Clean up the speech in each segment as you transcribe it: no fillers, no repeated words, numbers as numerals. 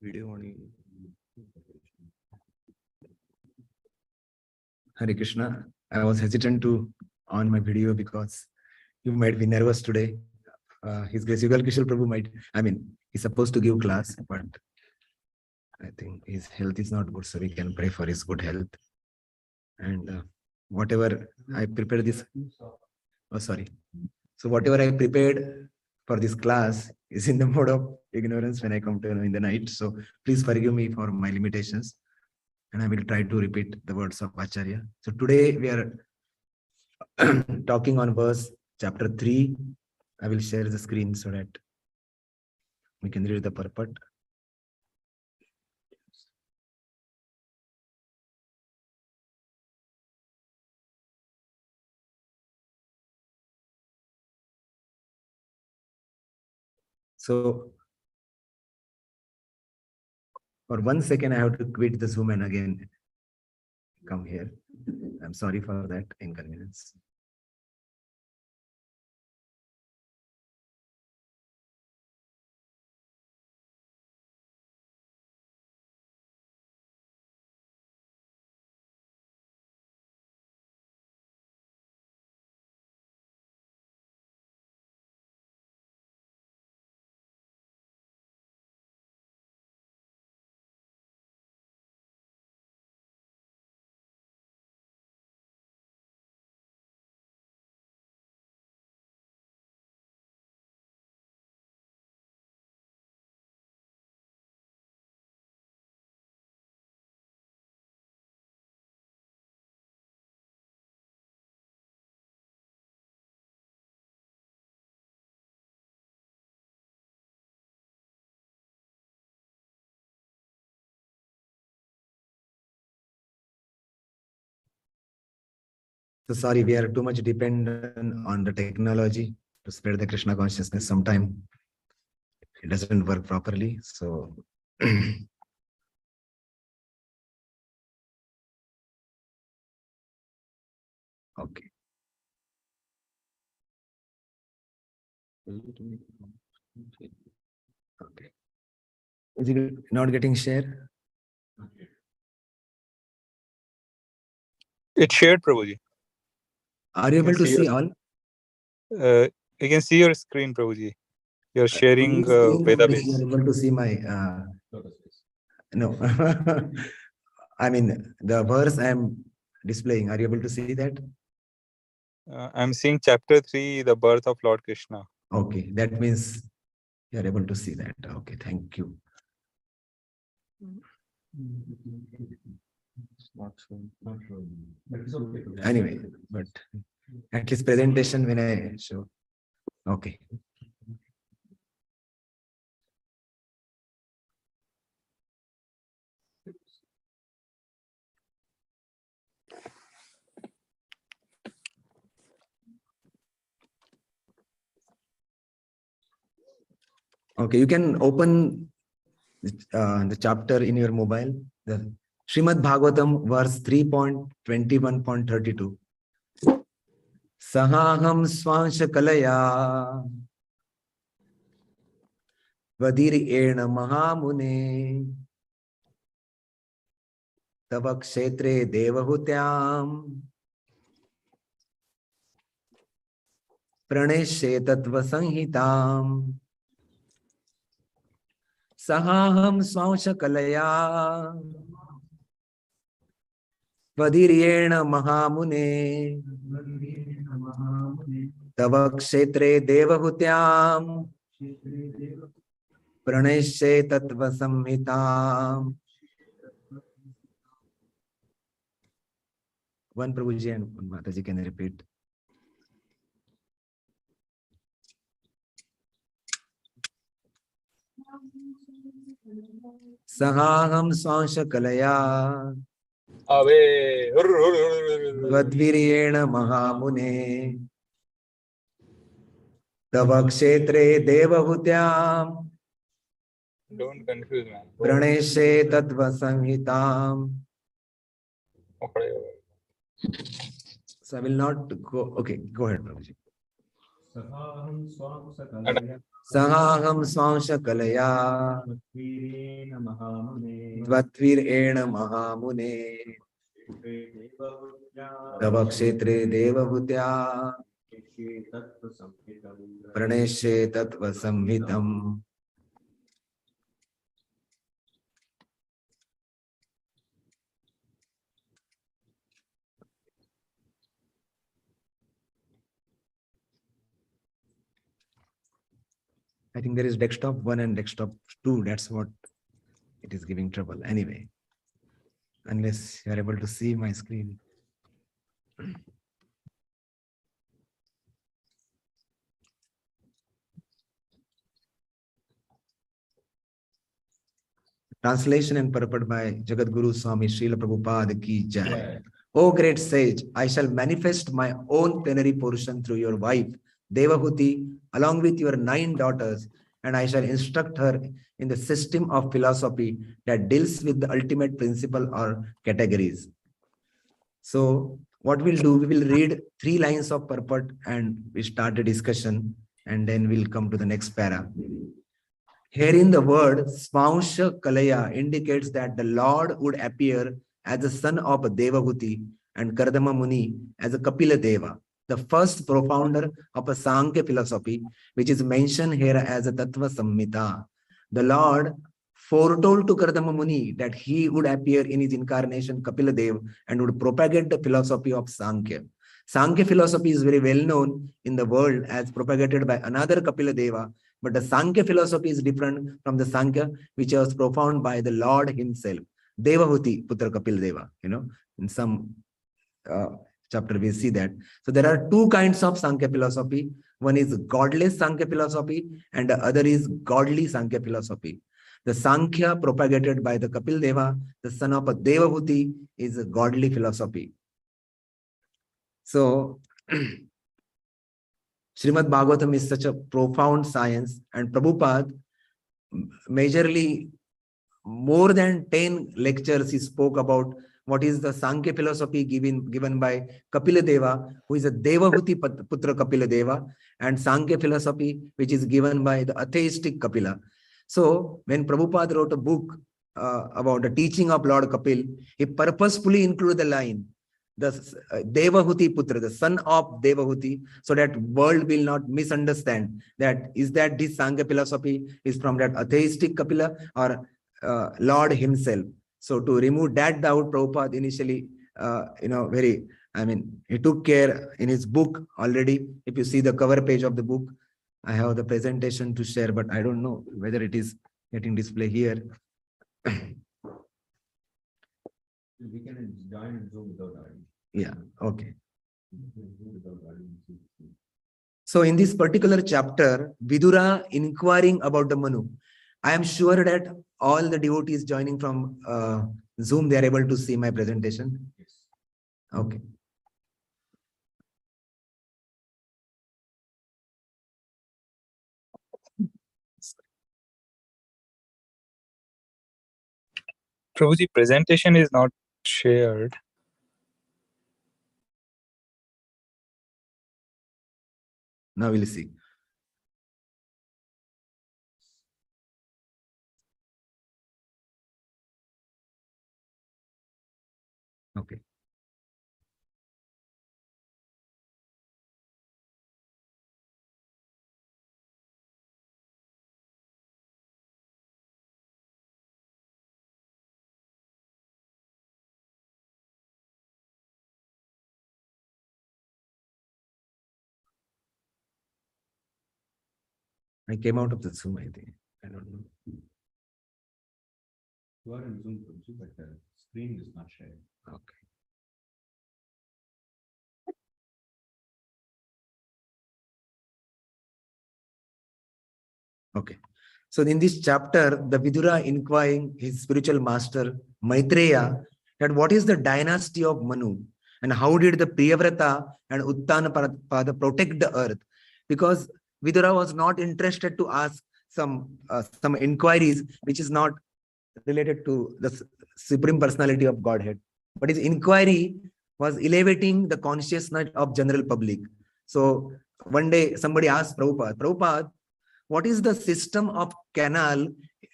Video only. Hare Krishna. I was hesitant to on my video because you might be nervous today. His Grace Yugal Kishore Prabhu might, he's supposed to give class, but I think his health is not good, so we can pray for his good health. And whatever I prepared this, So whatever I prepared for this class is in the mode of ignorance when I come to in the night. So please forgive me for my limitations. And I will try to repeat the words of Acharya. So today we are talking on verse chapter 3. I will share the screen so that we can read the purport. So for 1 second, I have to quit the Zoom and again come here. I'm sorry for that inconvenience. So sorry, we are too much dependent on the technology to spread the Krishna consciousness. Sometimes it doesn't work properly. So okay. Okay. Is it not getting shared? It's shared, Prabhuji. Are you able to see all? You can see your screen, Prabhuji. You're sharing Vedabase. You are able to see my no. The verse I am displaying. Are you able to see that? I'm seeing chapter 3, the birth of Lord Krishna. Okay, that means you are able to see that. Okay, thank you. Anyway, but at least presentation when I show. Okay. Okay, you can open the chapter in your mobile. The Srimad Bhagavatam, verse 3.21.32. Sahaham swansha kalaya vadiri ena mahamune tava kshetre devahutyam praneshe tattva sanhitam. Sahaham swansha kalaya vadiryena mahamune tava kshetre devahutyam praneshe tattva samhitam. One Prabhuji and one Mataji can repeat. Sahaham swansha kalaya vadviryena mahamune tava kshetre devahutyam Don't confuse, man. praneshe tattva samhitam. So I will not go. Okay, go ahead, Prabhuji. Sahaham swangsha kalaya Tvatvireena mahamune Tava kshetre devahutya Praneshe tattva samhitam. I think there is desktop 1 and desktop 2. That's what it is giving trouble. Anyway, unless you are able to see my screen. Translation and purport by Jagadguru Swami Srila Prabhupada Ki Jai. O great sage, I shall manifest my own plenary portion through your wife, Devahuti, along with your 9 daughters, and I shall instruct her in the system of philosophy that deals with the ultimate principle or categories. So what we'll do, we will read 3 lines of purport and we start a discussion, and then we'll come to the next para. Herein the word Svansha Kalaya indicates that the Lord would appear as the son of Devahuti and Kardama Muni as a Kapila Deva, the first profounder of a Sankhya philosophy, which is mentioned here as a Tattva Samhita. The Lord foretold to Kardama Muni that he would appear in his incarnation Kapila Dev and would propagate the philosophy of Sankhya. Sankhya philosophy is very well known in the world as propagated by another Kapila Deva, but the Sankhya philosophy is different from the Sankhya which was propounded by the Lord himself. Devahuti, Putra Kapil Deva, in some chapter we see that. So there are 2 kinds of Sankhya philosophy. One is godless Sankhya philosophy and the other is godly Sankhya philosophy. The Sankhya propagated by the Kapil Deva, the son of a Devahuti, is a godly philosophy. So Srimad Bhagavatam is such a profound science, and Prabhupada majorly more than 10 lectures he spoke about what is the Sankhya philosophy given by Kapila Deva, who is a Devahuti Putra Kapila Deva, and Sankhya philosophy which is given by the atheistic Kapila. So when Prabhupada wrote a book about the teaching of Lord Kapil, he purposefully included the line, the Devahuti Putra, the son of Devahuti, so that world will not misunderstand that is that this Sankhya philosophy is from that atheistic Kapila or Lord himself. So to remove that doubt, Prabhupada initially, he took care in his book already. If you see the cover page of the book, I have the presentation to share, but I don't know whether it is getting display here. We can join Zoom without audience. Yeah, okay. So in this particular chapter, Vidura inquiring about the Manu. I am sure that all the devotees joining from Zoom, they are able to see my presentation. Yes. Okay. Prabhuji, presentation is not shared. Now we'll see. Okay. I came out of the Zoom, I think. I don't know. You are in Zoom, but the screen is not shared. Okay. Okay. So in this chapter, the Vidura inquiring his spiritual master, Maitreya, that what is the dynasty of Manu and how did the Priyavrata and Uttanapada protect the earth? Because Vidura was not interested to ask some inquiries which is not related to the Supreme Personality of Godhead. But his inquiry was elevating the consciousness of general public. So one day somebody asked Prabhupada, what is the system of canal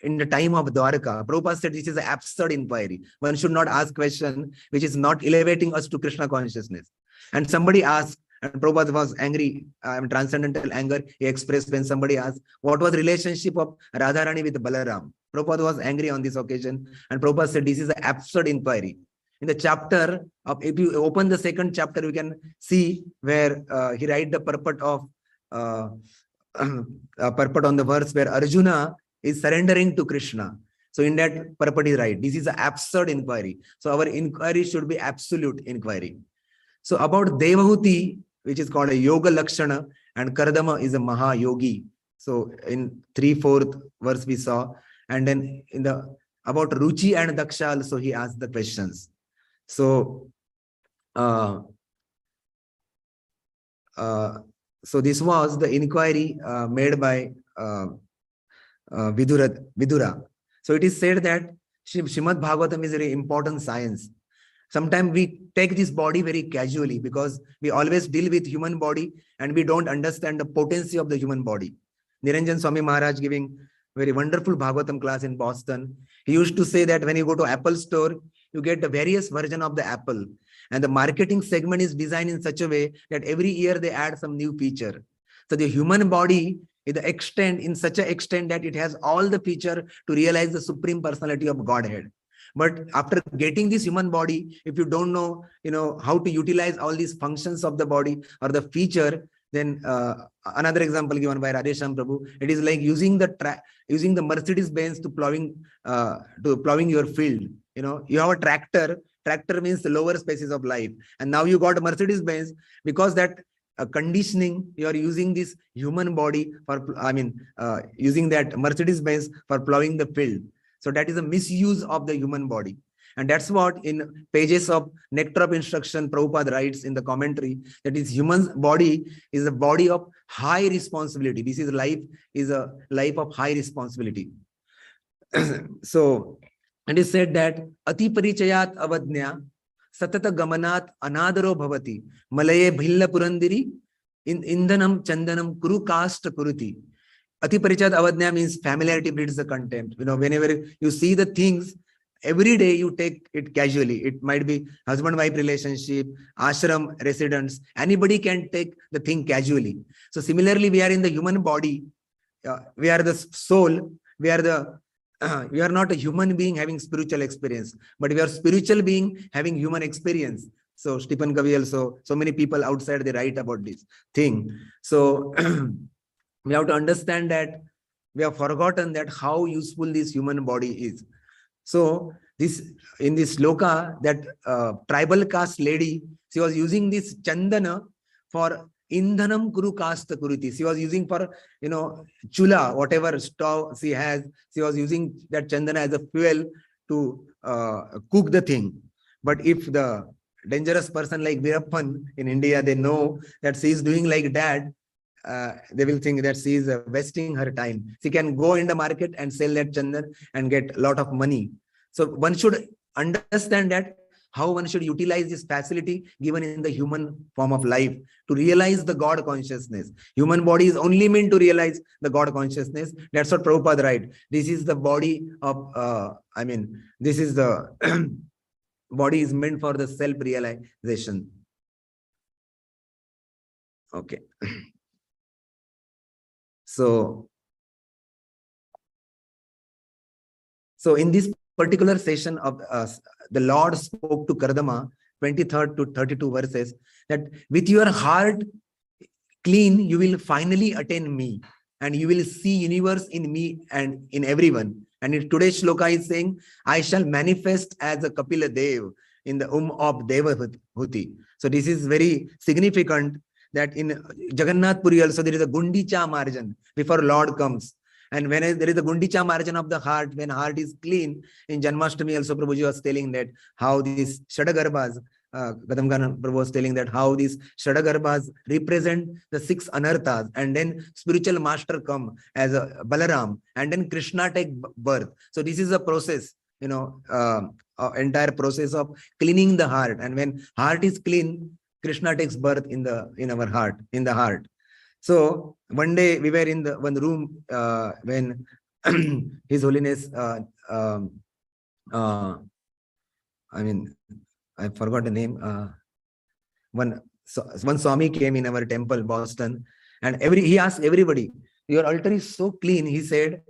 in the time of Dwarka? Prabhupada said this is an absurd inquiry. One should not ask question which is not elevating us to Krishna consciousness. And somebody asked, and Prabhupada was angry, transcendental anger he expressed when somebody asked, what was the relationship of Radharani with Balaram? Prabhupada was angry on this occasion, and Prabhupada said this is an absurd inquiry. In the chapter of, if you open the second chapter, we can see where he write the purport of purport on the verse where Arjuna is surrendering to Krishna. So in that purport is right. This is an absurd inquiry. So our inquiry should be absolute inquiry. So about Devahuti, which is called a Yoga Lakshana, and Kardama is a Maha Yogi. So in 3/4 verse we saw, and then in the about Ruchi and Daksha also he asked the questions. So so this was the inquiry made by Vidura. So it is said that Srimad Bhagavatam is a very important science. Sometimes we take this body very casually because we always deal with human body and we don't understand the potency of the human body. Niranjan Swami Maharaj giving very wonderful Bhagavatam class in Boston. He used to say that when you go to Apple store, you get the various version of the Apple. And the marketing segment is designed in such a way that every year they add some new feature. So the human body is the extent, in such an extent that it has all the feature to realize the supreme personality of Godhead. But after getting this human body, if you don't know, how to utilize all these functions of the body or the feature, then another example given by Radhesham Prabhu, it is like using the Mercedes Benz to plowing your field. You have a tractor. Tractor means the lower species of life, and now you got a Mercedes Benz because that conditioning you are using this human body for, using that Mercedes Benz for plowing the field. So that is a misuse of the human body. And that's what in pages of Nectar of Instruction, Prabhupada writes in the commentary, that is human body is a body of high responsibility. This is a life of high responsibility. So it is said that Ati Parichayat Avadnya Satata Gamanat Anadaro Bhavati Malaye Bhilla Purandiri Indhanam Chandanam Kuru Kasta Kuruti. Ati Parichat Avadnya means familiarity breeds the contempt. Whenever you see the things, every day you take it casually. It might be husband-wife relationship, ashram residents. Anybody can take the thing casually. So similarly, we are in the human body. We are the soul. We are not a human being having spiritual experience, but we are spiritual being having human experience. So Stephen Covey also, so many people outside, they write about this thing. So we have to understand that we have forgotten that how useful this human body is. So in this sloka, that tribal caste lady, she was using this chandana for indhanam kuru kasta kuriti. She was using for, chula, whatever stove she has, she was using that chandana as a fuel to cook the thing. But if the dangerous person like Virappan in India, they know that she is doing like that, they will think that she is wasting her time. She can go in the market and sell that chandan and get a lot of money. So one should understand that how one should utilize this facility given in the human form of life to realize the God consciousness. Human body is only meant to realize the God consciousness. That's what Prabhupada writes. This is the body of, this is the body is meant for the self-realization. Okay. So in this particular session of the Lord spoke to Kardama, 23rd to 32 verses, that with your heart clean, you will finally attain me, and you will see universe in me and in everyone. And in today's shloka is saying, I shall manifest as a Kapila Dev in the of Devahuti. So this is very significant that in Jagannath Puri also there is a Gundicha margin before Lord comes. And when there is a Gundicha margin of the heart, when heart is clean, in Janmashtami also Prabhuji was telling that how these Shadagarbhas, Kadamgana Prabhu was telling that how these Shadagarbhas represent the 6 anarthas, and then spiritual master come as a Balaram, and then Krishna take birth. So this is a process, entire process of cleaning the heart. And when heart is clean, Krishna takes birth in our heart, in the heart. So one day we were in the one room when His Holiness, I mean, I forgot the name. One Swami came in our temple, Boston, and he asked everybody, "Your altar is so clean." He said,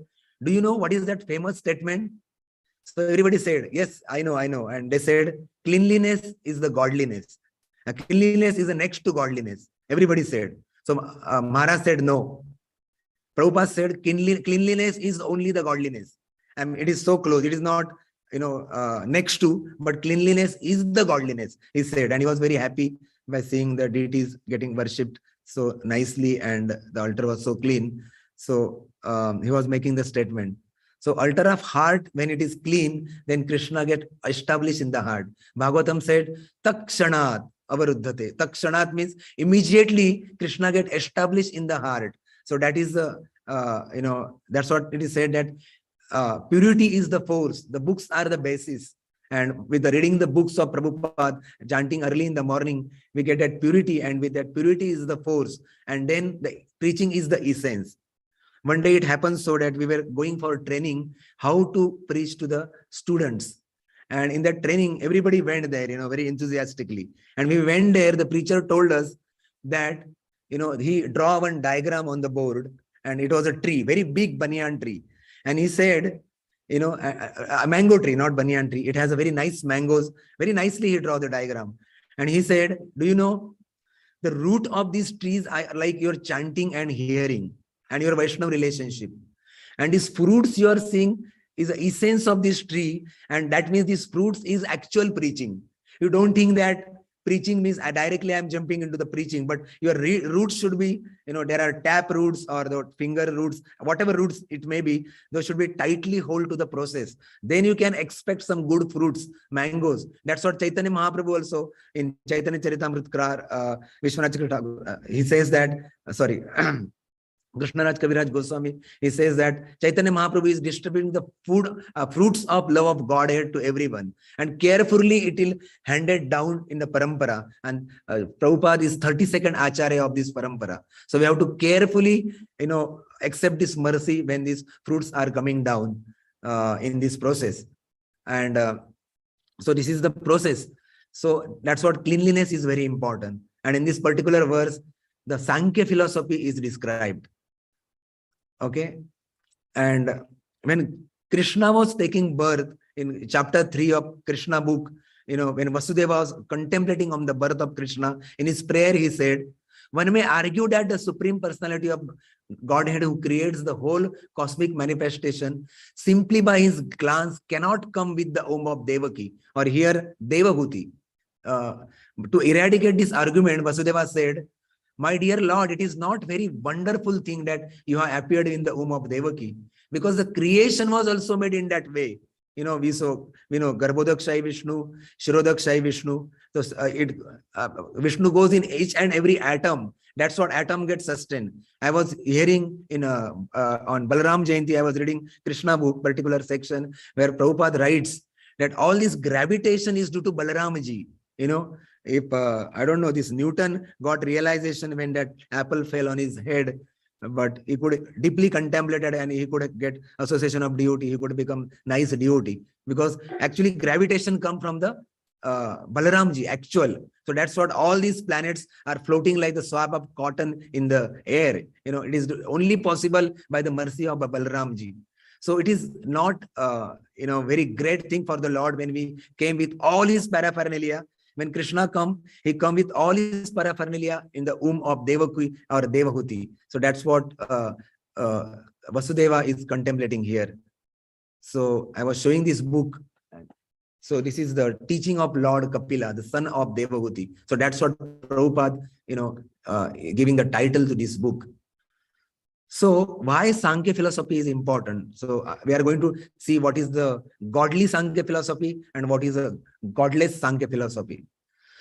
"Do you know what is that famous statement?" So everybody said, "Yes, I know, I know." And they said, "Cleanliness is the godliness. Cleanliness is the next to godliness." Everybody said. So Maharaj said, "No." Prabhupada said, "Cleanliness is only the godliness. And it is so close. It is not, next to, but cleanliness is the godliness," he said. And he was very happy by seeing the deities getting worshipped so nicely and the altar was so clean. So he was making the statement. So altar of heart, when it is clean, then Krishna get established in the heart. Bhagavatam said, "Takshanat avaruddhate." Takshanat means immediately Krishna get established in the heart. So that is the, that's what it is said, that purity is the force. The books are the basis. And with the reading the books of Prabhupada, chanting early in the morning, we get that purity. And with that purity is the force. And then the preaching is the essence. One day it happened so that we were going for training how to preach to the students. And in that training, everybody went there, very enthusiastically. And we went there, the preacher told us that, he draw one diagram on the board, and it was a tree, very big banyan tree. And he said, a mango tree, not banyan tree. It has a very nice mangoes. Very nicely he draw the diagram. And he said, "Do you know, the root of these trees are like your chanting and hearing and your Vaishnava relationship. And these fruits you are seeing is the essence of this tree. And that means these fruits is actual preaching. You don't think that preaching means directly I'm jumping into the preaching, but your roots should be, there are tap roots or the finger roots, whatever roots it may be, those should be tightly hold to the process. Then you can expect some good fruits, mangoes. That's what Chaitanya Mahaprabhu also in Chaitanya Charitamrita, Vishwanath, he says that, sorry, Krishnaraj Kaviraj Goswami, he says that Chaitanya Mahaprabhu is distributing the fruits of love of Godhead to everyone. And carefully it will handed down in the parampara. And Prabhupada is 32nd Acharya of this parampara. So we have to carefully, accept this mercy when these fruits are coming down in this process. And so this is the process. So that's what cleanliness is very important. And in this particular verse, the Sankhya philosophy is described. Okay. And when Krishna was taking birth in chapter 3 of Krishna book, when Vasudeva was contemplating on the birth of Krishna, in his prayer, he said, "One may argue that the Supreme Personality of Godhead who creates the whole cosmic manifestation simply by his glance cannot come with the womb of Devaki, or here Devahuti." To eradicate this argument, Vasudeva said, "My dear Lord, it is not very wonderful thing that you have appeared in the womb of Devaki, because the creation was also made in that way." We know Garbhodakshai Vishnu, Shirodakshai Vishnu. So Vishnu goes in each and every atom. That's what atom gets sustained. I was hearing on Balaram Jayanti, I was reading Krishna book, particular section where Prabhupada writes that all this gravitation is due to Balaramji. If I don't know, this Newton got realization when that apple fell on his head, but he could deeply contemplate it and he could get association of devotee. He could become nice devotee, because actually gravitation come from the Balaramji actual. So that's what all these planets are floating like the swab of cotton in the air. It is only possible by the mercy of Balaramji. So it is not very great thing for the Lord when we came with all his paraphernalia. When Krishna come, he come with all his paraphernalia in the womb of Devaki or Devahuti. So that's what Vasudeva is contemplating here. So I was showing this book. So this is the teaching of Lord Kapila, the son of Devahuti. So that's what Prabhupada, giving the title to this book. So why Sankhya philosophy is important? So we are going to see what is the godly Sankhya philosophy and what is a godless Sankhya philosophy.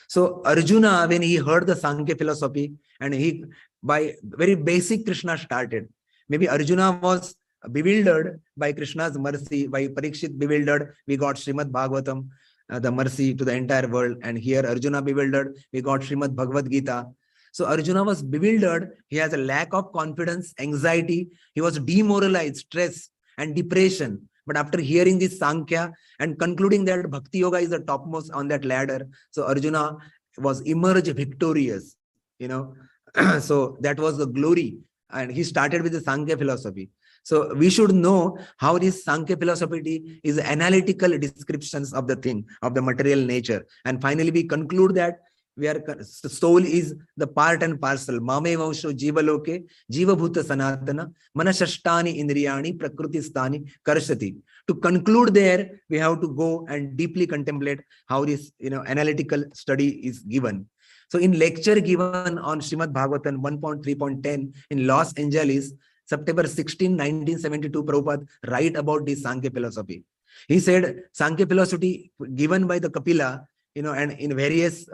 So Arjuna, when he heard the Sankhya philosophy, and he, by very basic, Krishna started. Maybe Arjuna was bewildered by Krishna's mercy. By Parikshit bewildered, we got Srimad Bhagavatam, the mercy to the entire world. And here Arjuna bewildered, we got Srimad Bhagavad Gita. So Arjuna was bewildered. He has a lack of confidence, anxiety. He was demoralized, stress, and depression. But after hearing this Sankhya and concluding that Bhakti Yoga is the topmost on that ladder, so Arjuna was emerged victorious, so that was the glory. And he started with the Sankhya philosophy. So we should know how this Sankhya philosophy is analytical descriptions of the thing, of the material nature. And finally, we conclude that soul is the part and parcel. Mame vansho jiva loke, jiva bhuta sanatana, manashashtani indriyani, prakriti stani karshati. To conclude there, we have to go and deeply contemplate how this analytical study is given. So in lecture given on Srimad Bhagavatam 1.3.10 in Los Angeles, September 16, 1972, Prabhupada write about this Sankhya philosophy. He said Sankhya philosophy given by the Kapila, and in various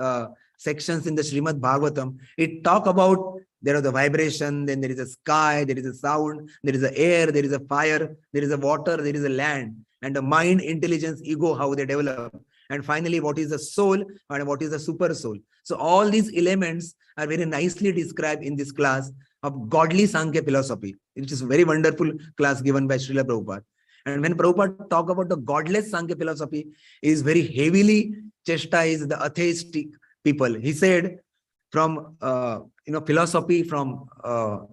sections in the Srimad Bhagavatam, it talk about there is a vibration, then there is a sky, there is a sound, there is a air, there is a fire, there is a water, there is a land, and the mind, intelligence, ego, how they develop. And finally, what is the soul and what is the super soul. So all these elements are very nicely described in this class of godly Sankhya philosophy, which is a very wonderful class given by Srila Prabhupada. And when Prabhupada talk about the godless Sankhya philosophy, is very heavily chastised the atheistic people. He said from philosophy from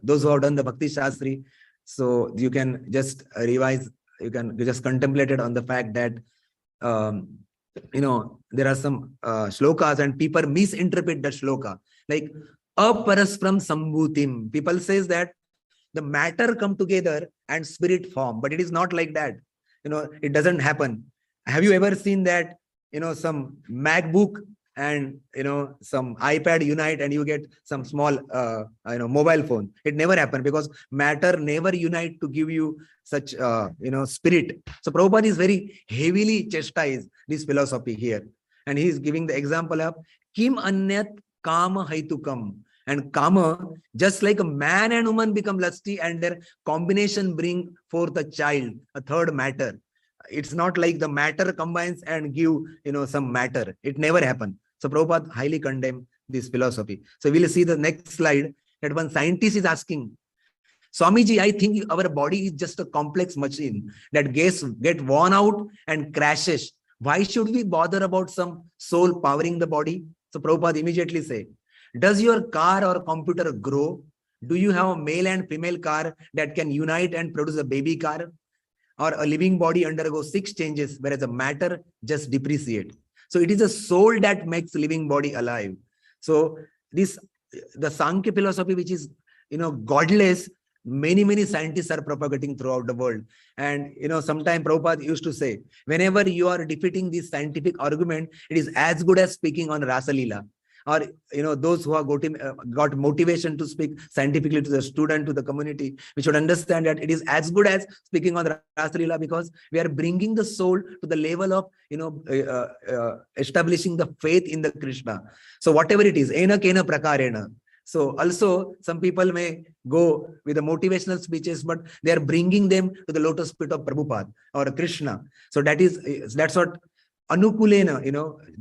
those who have done the Bhakti Shastri. So you can just revise, you can just contemplate it on the fact that there are some shlokas and people misinterpret the shloka. Like aparasparam sambhutim. People says that the matter come together and spirit form, but it is not like that. It doesn't happen. Have you ever seen that, some MacBook and, some iPad unite and you get some small, mobile phone? It never happened because matter never unite to give you such, spirit. So Prabhupada is very heavily chastised this philosophy here. And he is giving the example of Kim Anyat Kama Haitukam. And Kama, just like a man and woman become lusty and their combination bring forth a child, a third matter. It's not like the matter combines and give, some matter. It never happened. So Prabhupada highly condemned this philosophy. So we'll see the next slide that one scientist is asking, Swamiji, I think our body is just a complex machine that get worn out and crashes. Why should we bother about some soul powering the body? So Prabhupada immediately say, does your car or computer grow? Do you have a male and female car that can unite and produce a baby car? Or a living body undergoes 6 changes, whereas a matter just depreciate. So it is a soul that makes living body alive. So the Sankhya philosophy, which is, godless, many scientists are propagating throughout the world. And, sometimes Prabhupada used to say, whenever you are defeating this scientific argument, it is as good as speaking on Rasa Leela. Or, those who have got motivation to speak scientifically to the student, to the community, we should understand that it is as good as speaking on Rasa Leela, because we are bringing the soul to the level of, establishing the faith in the Krishna. So whatever it is, ena kena prakarena. So also some people may go with the motivational speeches, but they are bringing them to the lotus feet of Prabhupada or Krishna. So that's what Anukulena,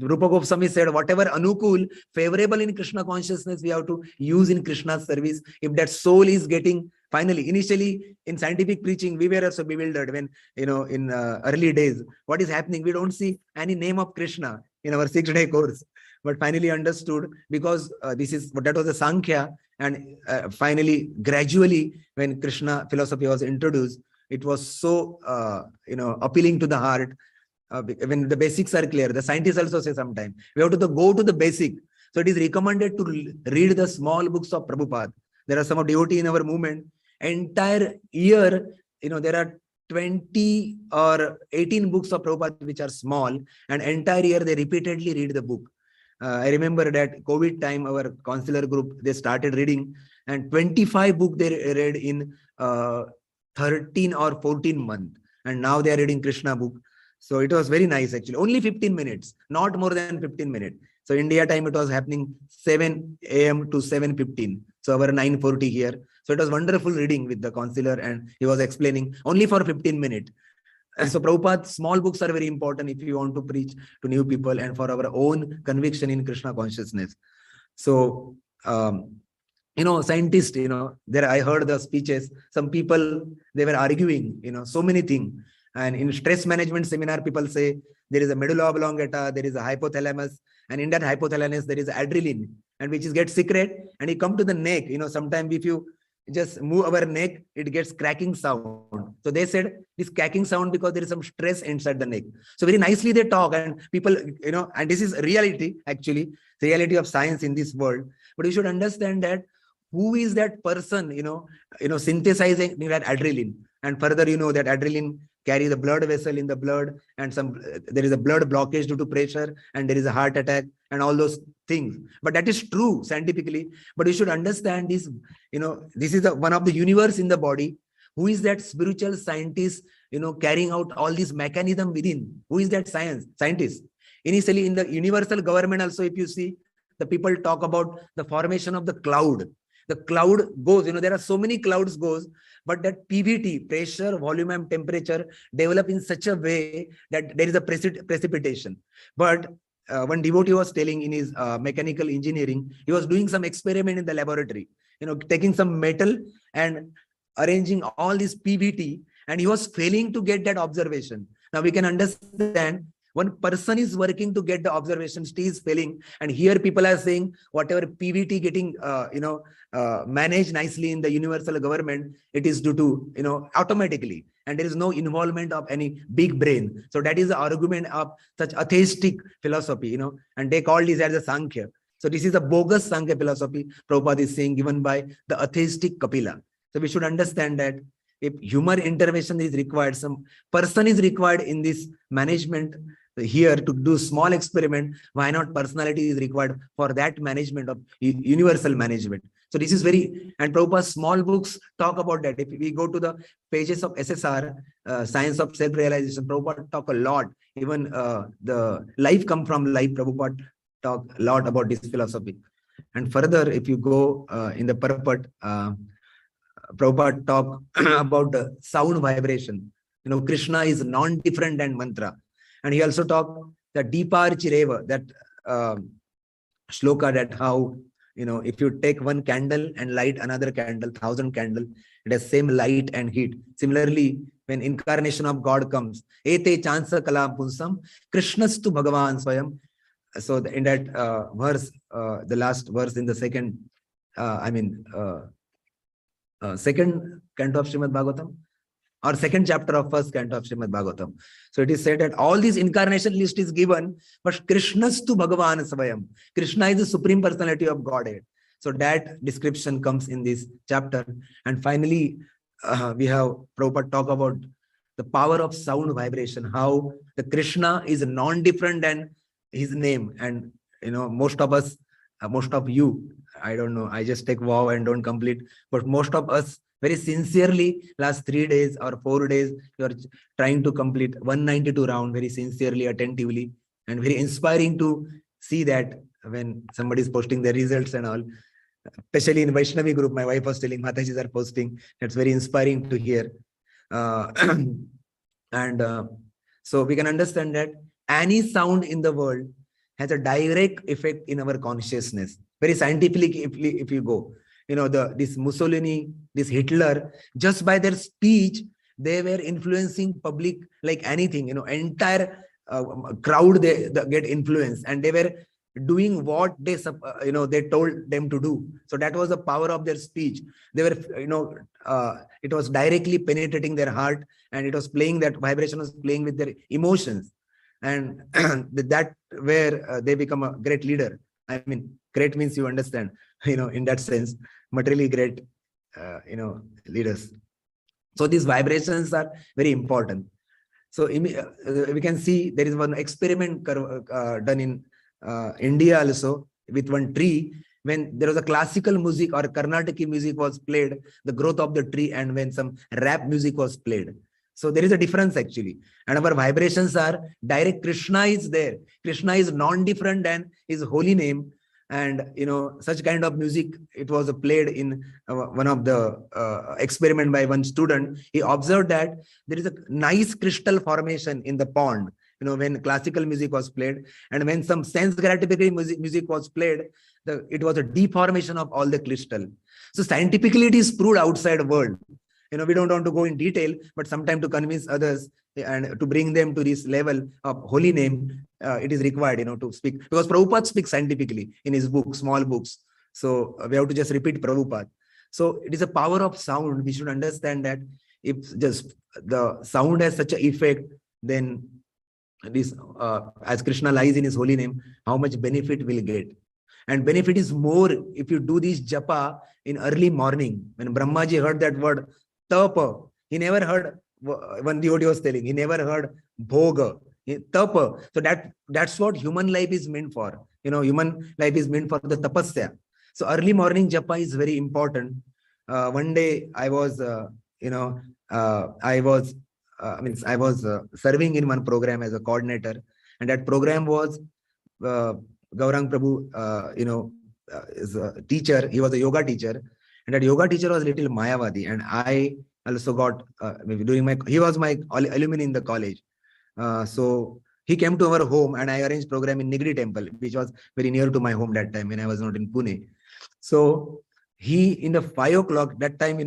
Rupa Goswami said, whatever Anukul, favorable in Krishna consciousness, we have to use in Krishna's service. If that soul is getting, finally, initially in scientific preaching, we were also bewildered when, in early days, what is happening? We don't see any name of Krishna in our 6-day course, but finally understood because that was the Sankhya. And finally, gradually, when Krishna philosophy was introduced, it was so, appealing to the heart. When the basics are clear, the scientists also say sometimes we have to go to the basic. So it is recommended to read the small books of Prabhupada. There are some devotee in our movement. Entire year, there are 20 or 18 books of Prabhupada which are small, and entire year they repeatedly read the book. I remember that COVID time, our counselor group, they started reading, and 25 books they read in 13 or 14 months. And now they are reading Krishna book. So it was very nice actually. Only 15 minutes, not more than 15 minutes. So India time, it was happening 7 a.m. to 7:15. So our 9:40 here. So it was wonderful reading with the counselor, and he was explaining only for 15 minutes. So Prabhupada, small books are very important if you want to preach to new people and for our own conviction in Krishna consciousness. So scientists, there I heard the speeches, some people, they were arguing, so many things. And in stress management seminar, people say there is a medulla oblongata, there is a hypothalamus, and in that hypothalamus, there is adrenaline, and which is gets secret, and you come to the neck, sometimes if you just move our neck, it gets cracking sound. So they said this cracking sound because there is some stress inside the neck. So very nicely they talk, and people, and this is reality, actually, the reality of science in this world. But you should understand that who is that person, synthesizing that adrenaline. And further, that adrenaline carry the blood vessel in the blood, and there is a blood blockage due to pressure, and there is a heart attack, and all those things. But that is true scientifically. But you should understand this, this is one of the universe in the body. Who is that spiritual scientist, carrying out all this mechanism within? Who is that scientist? Initially, in the universal government also, if you see, the people talk about the formation of the cloud. The cloud goes, there are so many clouds goes, but that PVT, pressure, volume, and temperature, develop in such a way that there is a precipitation. But one devotee was telling in his mechanical engineering, he was doing some experiment in the laboratory, taking some metal and arranging all this PVT, and he was failing to get that observation. Now we can understand, one person is working to get the observation, still is failing, and here people are saying whatever PVT getting managed nicely in the universal government, it is due to automatically, and there is no involvement of any big brain. So that is the argument of such atheistic philosophy, and they call this as a Sankhya. So this is a bogus Sankhya philosophy Prabhupada is saying, given by the atheistic Kapila. So we should understand that if human intervention is required, some person is required in this management here to do small experiment, why not personality is required for that management of universal management? So this is very, and Prabhupada's small books talk about that. If we go to the pages of SSR, Science of Self-Realization, Prabhupada talk a lot. Even the life come from life, Prabhupada talk a lot about this philosophy. And further, if you go in the purport, Prabhupada talk about the sound vibration. Krishna is non-different than mantra. And he also talked the Deepar Chireva, that shloka, that how, if you take one candle and light another candle, 1,000 candle, it has same light and heat. Similarly, when incarnation of God comes, Ete chansa kalam punsam, Krishnastu Bhagavan Swayam. So in that verse, the last verse in the second canto of Srimad Bhagavatam, or second chapter of first canto of Srimad Bhagavatam. So it is said that all this incarnation list is given, but Krishnastu Bhagavan Svayam. Krishna is the supreme personality of Godhead. So that description comes in this chapter. And finally, we have Prabhupada talk about the power of sound vibration, how the Krishna is non-different than his name. And, most of us, most of you, I don't know, I just take vow and don't complete, but most of us, very sincerely, last 3 days or 4 days, you are trying to complete 192 round very sincerely, attentively, and very inspiring to see that when somebody is posting the results and all, especially in Vaishnavi group, my wife was telling, Matajis are posting, that's very inspiring to hear. So we can understand that any sound in the world has a direct effect in our consciousness. Very scientifically, if you go, this Mussolini, this Hitler, just by their speech, they were influencing public like anything, entire crowd, they get influenced, and they were doing what they told them to do. So that was the power of their speech. They were, it was directly penetrating their heart, and it was playing, that vibration was playing with their emotions. And that where they become a great leader. I mean, great means you understand, in that sense, materially great, leaders. So these vibrations are very important. So we can see there is one experiment done in India also with one tree. When there was a classical music or Carnatic music was played, the growth of the tree, and when some rap music was played. So there is a difference actually. And our vibrations are direct. Krishna is there. Krishna is non-different than his holy name. And, such kind of music, it was played in one of the experiment by one student. He observed that there is a nice crystal formation in the pond, when classical music was played. And when some sense gratifying music was played, it was a deformation of all the crystal. So scientifically, it is proved outside world. We don't want to go in detail, but sometimes to convince others and to bring them to this level of holy name, it is required, to speak. Because Prabhupada speaks scientifically in his book, small books. So we have to just repeat Prabhupada. So it is a power of sound. We should understand that if just the sound has such an effect, then this, as Krishna lies in his holy name, how much benefit we'll get. And benefit is more if you do this japa in early morning. When Brahmaji heard that word tapa, he never heard, one devotee was telling, he never heard bhoga, tapa. So that's what human life is meant for. Human life is meant for the tapasya. So early morning japa is very important. One day I was, I was serving in one program as a coordinator, and that program was Gaurang Prabhu, is a teacher. He was a yoga teacher, and that yoga teacher was little Mayavadi. And I also got he was my alumni in the college. So he came to our home, and I arranged program in Nigri temple, which was very near to my home that time when I was not in Pune. So he, in the 5 o'clock that time,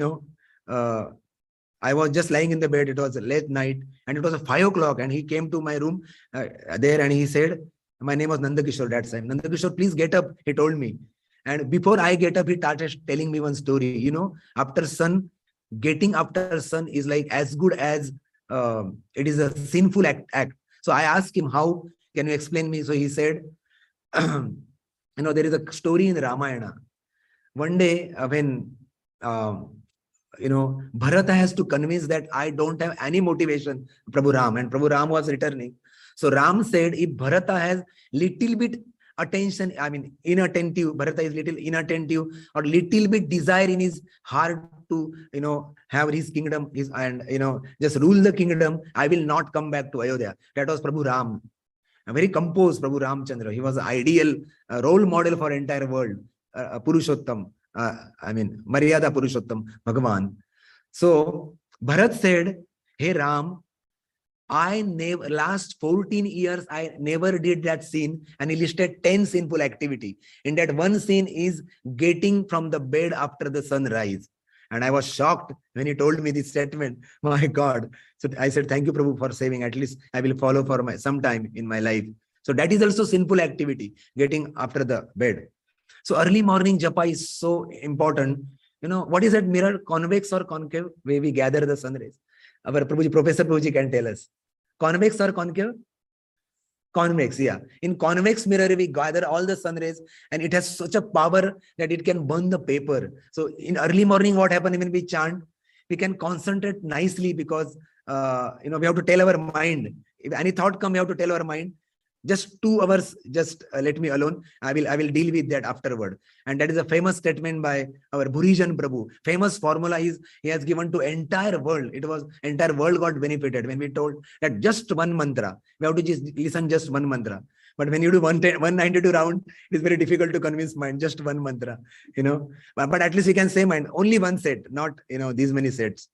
I was just lying in the bed. It was a late night, and it was 5 o'clock, and he came to my room there, and he said, my name was Nanda Kishore that time. Nanda Kishore, please get up, he told me. And before I get up, he started telling me one story. After sun, getting after sun is like as good as it is a sinful act. So I asked him, how can you explain me? So he said, there is a story in Ramayana. One day when Bharata has to convince that I don't have any motivation, Prabhu Ram, and Prabhu Ram was returning. So Ram said, if Bharata has little bit attention, inattentive, Bharata is little inattentive, or little bit desire in his heart to, have his kingdom, just rule the kingdom, I will not come back to Ayodhya. That was Prabhu Ram. A very composed Prabhu Ramchandra. He was an ideal role model for entire world. Purushottam. Maryada Purushottam, Bhagavan. So Bharat said, hey Ram, I never, last 14 years, I never did that sin, and he listed 10 sinful activity. In that one sin is getting from the bed after the sunrise. And I was shocked when he told me this statement. My God. So I said, thank you, Prabhu, for saving. At least I will follow for some time in my life. So that is also sinful activity, getting after the bed. So early morning japa is so important. What is that mirror, convex or concave, where we gather the sun rays? Our Prabhuji, Professor Prabhuji can tell us. Convex or concave? Convex, yeah. In convex mirror, we gather all the sun rays, and it has such a power that it can burn the paper. So in early morning, what happens when we chant? We can concentrate nicely because, we have to tell our mind. If any thought come, we have to tell our mind, just 2 hours, just let me alone. I will deal with that afterward. And that is a famous statement by our Bhurijan Prabhu. Famous formula is he has given to entire world. It was entire world got benefited when we told that just one mantra. We have to just listen just one mantra. But when you do 192 round, it is very difficult to convince mind, just one mantra, But at least we can say mind, only one set, not, these many sets.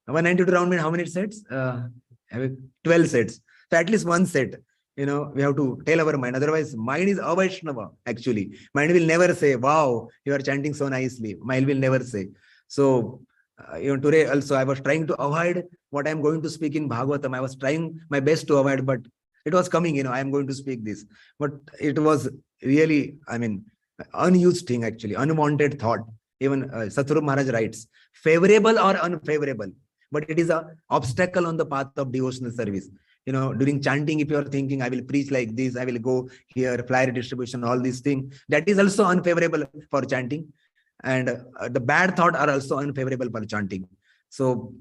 192 round means how many sets? 12 sets. So at least one set. We have to tell our mind. Otherwise, mind is avaishnava, actually. Mind will never say, wow, you are chanting so nicely. Mind will never say. So, today also I was trying to avoid what I am going to speak in Bhagavatam. I was trying my best to avoid, but it was coming, I am going to speak this. But it was really, unused thing, actually, unwanted thought. Even Satguru Maharaj writes, favorable or unfavorable, but it is an obstacle on the path of devotional service. During chanting, if you are thinking, I will preach like this, I will go here, flyer distribution, all these things, that is also unfavorable for chanting. And the bad thought are also unfavorable for chanting. So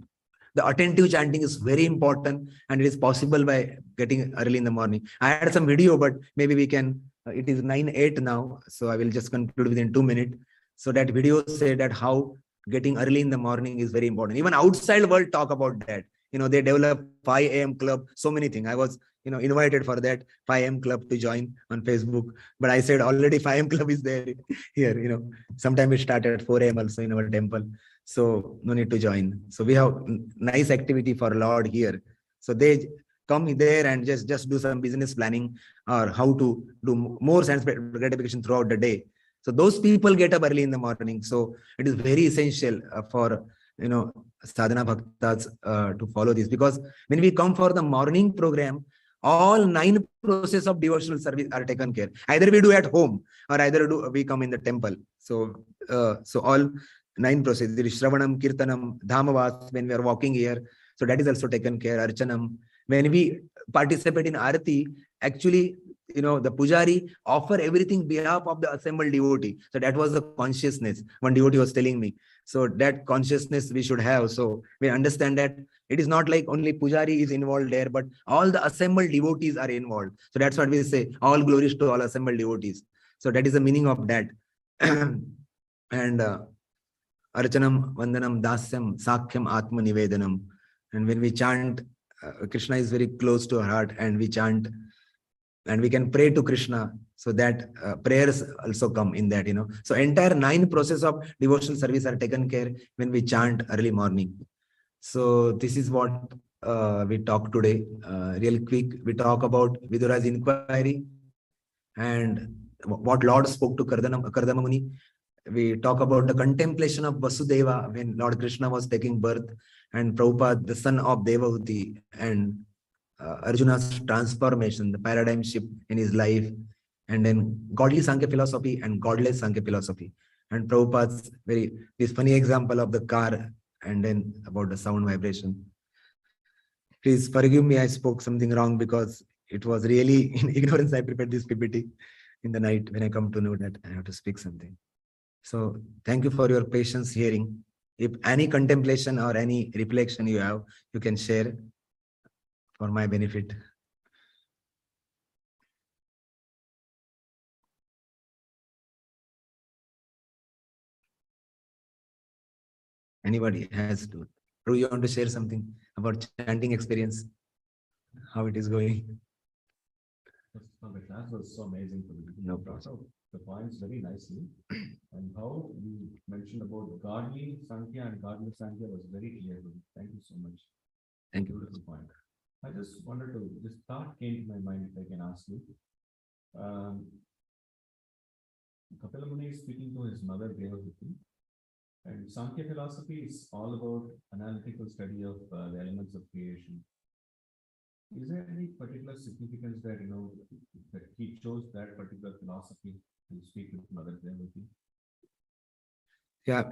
the attentive chanting is very important, and it is possible by getting early in the morning. I had some video, but maybe we can, it is 9:08 now. So I will just conclude within 2 minutes. So that video said that how getting early in the morning is very important. Even outside world talk about that. They develop 5 a.m. club, so many things. I was, invited for that 5 a.m. club to join on Facebook. But I said already 5 a.m. club is there here, Sometimes it started at 4 a.m. also in our temple. So no need to join. So we have nice activity for Lord here. So they come there and just do some business planning or how to do more sense gratification throughout the day. So those people get up early in the morning. So it is very essential for sadhana bhaktas to follow this, because when we come for the morning program, all 9 processes of devotional service are taken care. Either we do at home or either we come in the temple. So all 9 processes, Shravanam, Kirtanam, Dhamavas, when we are walking here, so that is also taken care. Archanam, when we participate in Arati, actually, the Pujari offer everything behalf of the assembled devotee. So that was the consciousness one devotee was telling me. So that consciousness we should have. So we understand that it is not like only Pujari is involved there, but all the assembled devotees are involved. So that's what we say, all glories to all assembled devotees. So that is the meaning of that. And Archanam, Vandanam, Dasyam, Sakhyam, Atma Nivedanam. And when we chant, Krishna is very close to our heart, and we chant and we can pray to Krishna, so that prayers also come in that, So entire 9 process of devotional service are taken care when we chant early morning. So this is what we talk today. Real quick, we talk about Vidura's inquiry and what Lord spoke to Kardama Muni. We talk about the contemplation of Vasudeva when Lord Krishna was taking birth, and Prabhupada, the son of Devahuti, and Arjuna's transformation, the paradigm shift in his life, and then godly Sankhya philosophy and godless Sankhya philosophy. And Prabhupada's this funny example of the car, and then about the sound vibration. Please forgive me, I spoke something wrong because it was really in ignorance I prepared this PPT in the night when I come to know that I have to speak something. So thank you for your patience hearing. If any contemplation or any reflection you have, you can share for my benefit. Anybody has to. Ru, you want to share something about chanting experience? How it is going? The class was so amazing for me. No problem. The points very nicely. And how you mentioned about godly Sankhya and godless Sankhya was very clear. Thank you so much. Thank you. Beautiful point. I just wanted to, this thought came to my mind, if I can ask you. Kapila Muni is speaking to his mother, Devahuti, and Sankhya philosophy is all about analytical study of the elements of creation. Is there any particular significance that, that he chose that particular philosophy to speak with Mother Devahuti? Yeah,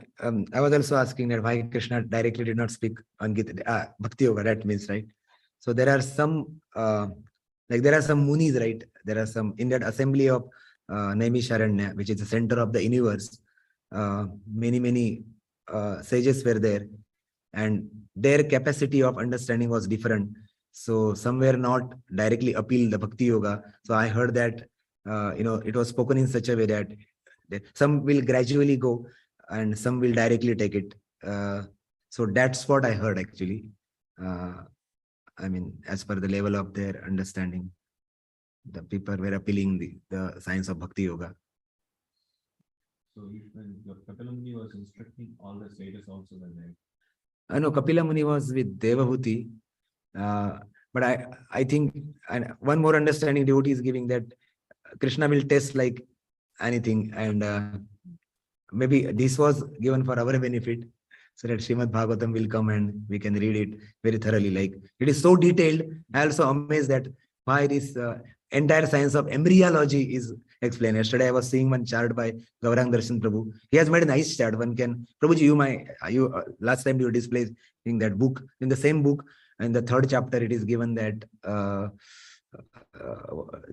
I was also asking that why Krishna directly did not speak on Gita, Bhakti Yoga, that means, right? So there are some, there are some munis, right? There are some, in that assembly of Naimisharanya, which is the center of the universe, many sages were there, and their capacity of understanding was different. So some were not directly appeal the Bhakti Yoga. So I heard that, it was spoken in such a way that some will gradually go and some will directly take it. So that's what I heard actually. I mean, as per the level of their understanding, the people were appealing the science of Bhakti Yoga. So when Kapila Muni was instructing all the sages also were there. I know Kapila Muni was with Devahuti, but I think, and one more understanding devotee is giving, that Krishna will test like anything, and maybe this was given for our benefit, so that Srimad Bhagavatam will come and we can read it very thoroughly. Like, it is so detailed. I also amazed that why this entire science of embryology is explained. Yesterday I was seeing one chart by Gaurang Darshan Prabhu. He has made a nice chart. One can, Prabhuji, last time you displayed in that book, in the same book, in the 3rd chapter, it is given that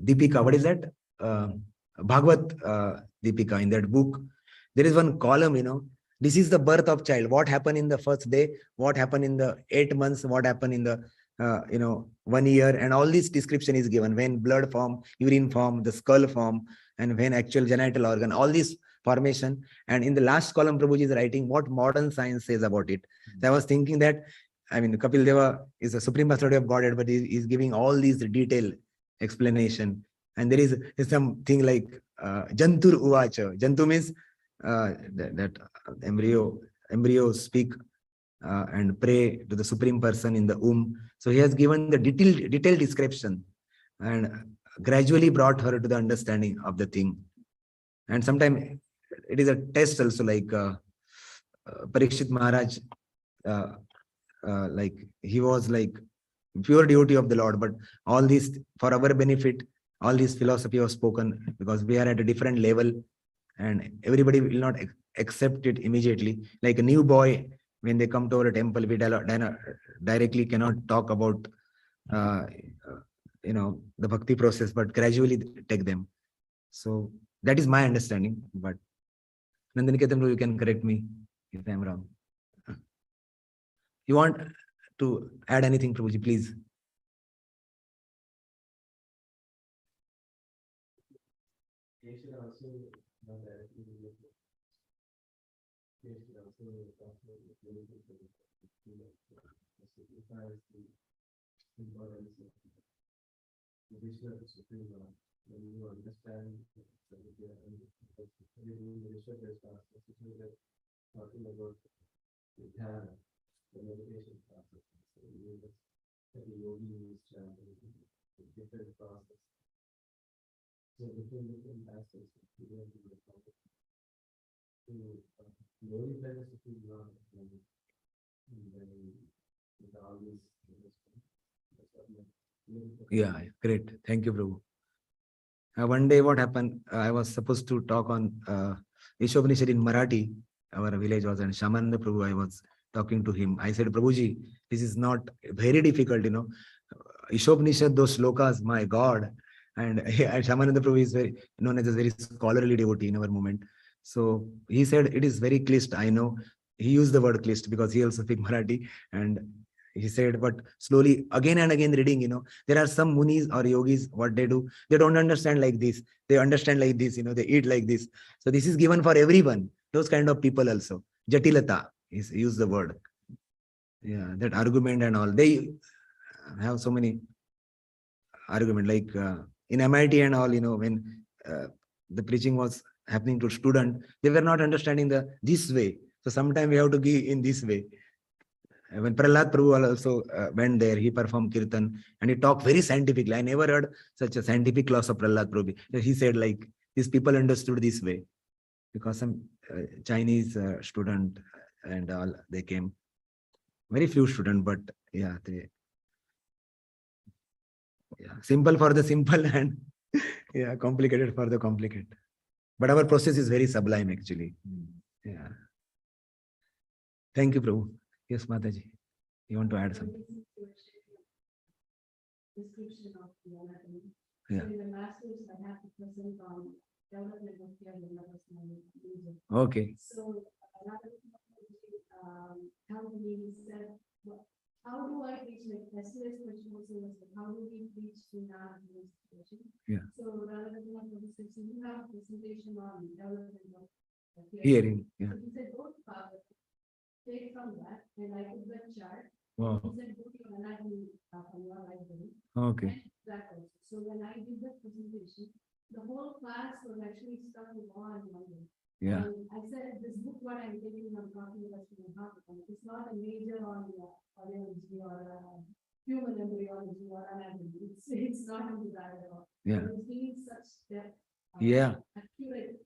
Deepika, what is that? Bhagavat Deepika, in that book, there is one column, this is the birth of child. What happened in the first day, what happened in the 8 months, what happened in the 1 year, and all this description is given. When blood form, urine form, the skull form, and when actual genital organ, all this formation. And in the last column, Prabhuji is writing what modern science says about it. So I was thinking that, I mean, Kapil Deva is a supreme personality of Godhead, but he is giving all these detailed explanation. And there is something like Jantur Uvacha. Jantu means that embryo speak and pray to the Supreme Person in the womb. So he has given the detailed description and gradually brought her to the understanding of the thing. And sometimes it is a test also, like Parikshit Maharaj, like he was like pure devotee of the Lord, but all these for our benefit, all this philosophy was spoken because we are at a different level, and everybody will not accept it immediately. Like a new boy, when they come to our temple, we directly cannot talk about uh, the bhakti process, but gradually take them. So that is my understanding. But Nandaniketan, you can correct me if I am wrong. You want to add anything, Prabhuji, please? When you understand talking about the dhyana, the meditation process, so the yogi is different process. So different aspects of the yogi to glorify the Supreme Lord, and then with all this. Yeah, great. Thank you, Prabhu. One day what happened, I was supposed to talk on Ishopanishad in Marathi. Our village was, and Shamananda Prabhu, I was talking to him. I said, Prabhuji, this is not very difficult, Ishopanishad, those slokas, my God. And Shamananda Prabhu is very known as a very scholarly devotee in our movement. So he said, it is very clear. I know he used the word clear because he also speaks Marathi. And he said, but slowly again and again reading, there are some munis or yogis, what they do, they don't understand like this. They understand like this, they eat like this. So this is given for everyone. Those kind of people also. Jatilata is use the word. Yeah, that argument and all. They have so many argument, like in MIT and all, when the preaching was happening to student, they were not understanding this way. So sometimes we have to give in this way. When Prahlad Prabhu also went there, he performed kirtan and he talked very scientifically. I never heard such a scientific class of Prahlad Prabhu. He said like, these people understood this way because some Chinese student and all, they came. Very few students, but yeah, simple for the simple and yeah, complicated for the complicated. But our process is very sublime actually. Yeah. Thank you, Prabhu. Yes, Mataji. You want to add something? Description of the anatomy. Yeah. So in the masters, I have to present on development of the music. Okay. So another how do we said, how do I reach, like SOS question also was like, how do we reach to now situation? Yeah. So rather than you have a presentation on development of Hearing. Yeah. So he said, go to power, take from that, and I put that chart. Wow. He said, go to your anatomy from your library. Okay. And that also. So when I did the presentation, the whole class was actually stuck with one another. Yeah. And I said, this book, what I'm taking, I'm talking about it's not a major on audiology or human embryology or anatomy. It's not into that at all. Yeah. It's giving such depth, Yeah. accurate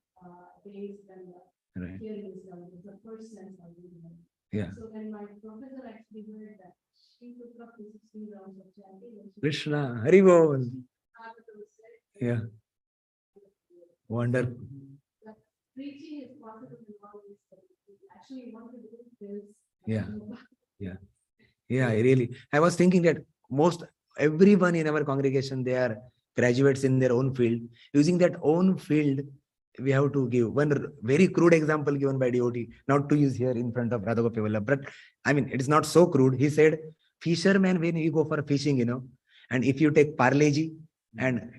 base and Right. hearing is it's the first sense of hearing. Yeah. So when my professor actually heard that, she took up the 16 rounds of chanting. Krishna, Hari Bol. Yeah. Wonderful. Preaching is possible in all these things. Actually, want to do this. Yeah. Yeah. Yeah, really. I was thinking that everyone in our congregation, they are graduates in their own field. Using that own field, we have to give one very crude example given by devotee, not to use here in front of Radha Gopi Vallabh. But I mean, it is not so crude. He said, fisherman, when you go for fishing, and if you take parleji and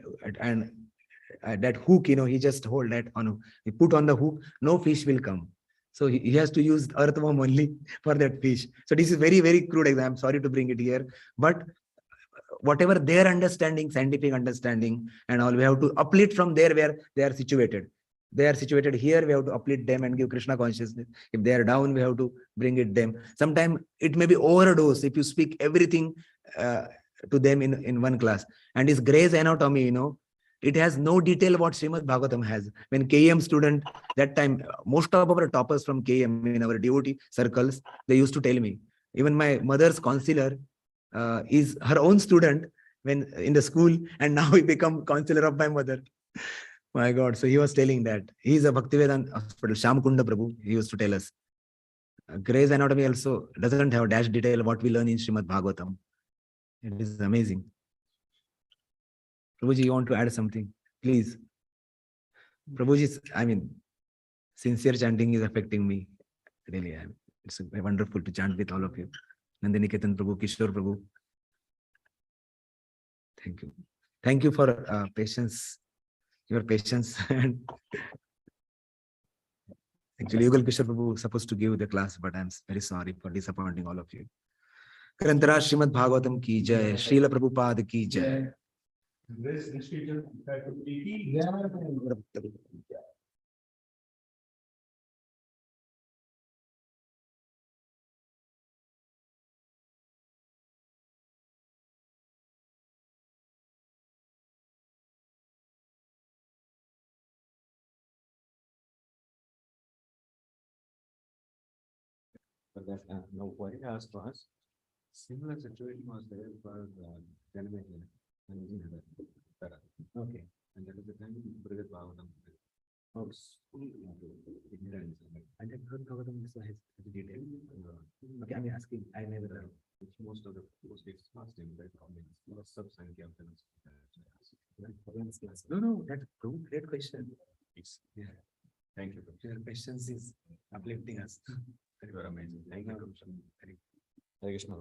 that hook, he just hold that on, he put on the hook, no fish will come. So he has to use earthworm only for that fish. So this is very, very crude example. I'm sorry to bring it here, but whatever their understanding, scientific understanding and all, we have to uplift from there where they are situated. They are situated here, we have to uplift them and give Krishna consciousness. If they are down, we have to bring it them. Sometimes it may be overdose if you speak everything to them in one class. And his Gray's Anatomy, It has no detail what Srimad Bhagavatam has. When KM student, that time, most of our toppers from KM in our devotee circles, they used to tell me, even my mother's counselor is her own student when in the school, and now he become counselor of my mother. My God. So he was telling that. He is a Bhaktivedanta hospital, Shyamkunda Prabhu. He used to tell us. Gray's Anatomy also doesn't have dash detail what we learn in Srimad Bhagavatam. It is amazing. Prabhuji, you want to add something? Please. Prabhuji, I mean, sincere chanting is affecting me. Really, it's wonderful to chant with all of you. Nandini Ketan Prabhu, Kishore Prabhu. Thank you. Thank you for patience. Your patience. And actually, Yugal Kishore Prabhu was supposed to give the class, but I'm very sorry for disappointing all of you. Grantara Srimad Bhagavatam ki jai, Srila Prabhupada ki jai. This institute faculty. But that no worry asked was similar situation was there for Janamaya and Okay. and that is the time Brigade Bhagavatam was full into ignorance. I have heard Bhagavatam has detail. Okay, I'm asking. I never. Which most of the post dates last time that comments was sub-Sankhya of No, that's a great question. Yeah. Thank you. Your questions is uplifting us. You are amazing. Thank you. Hare Krishna.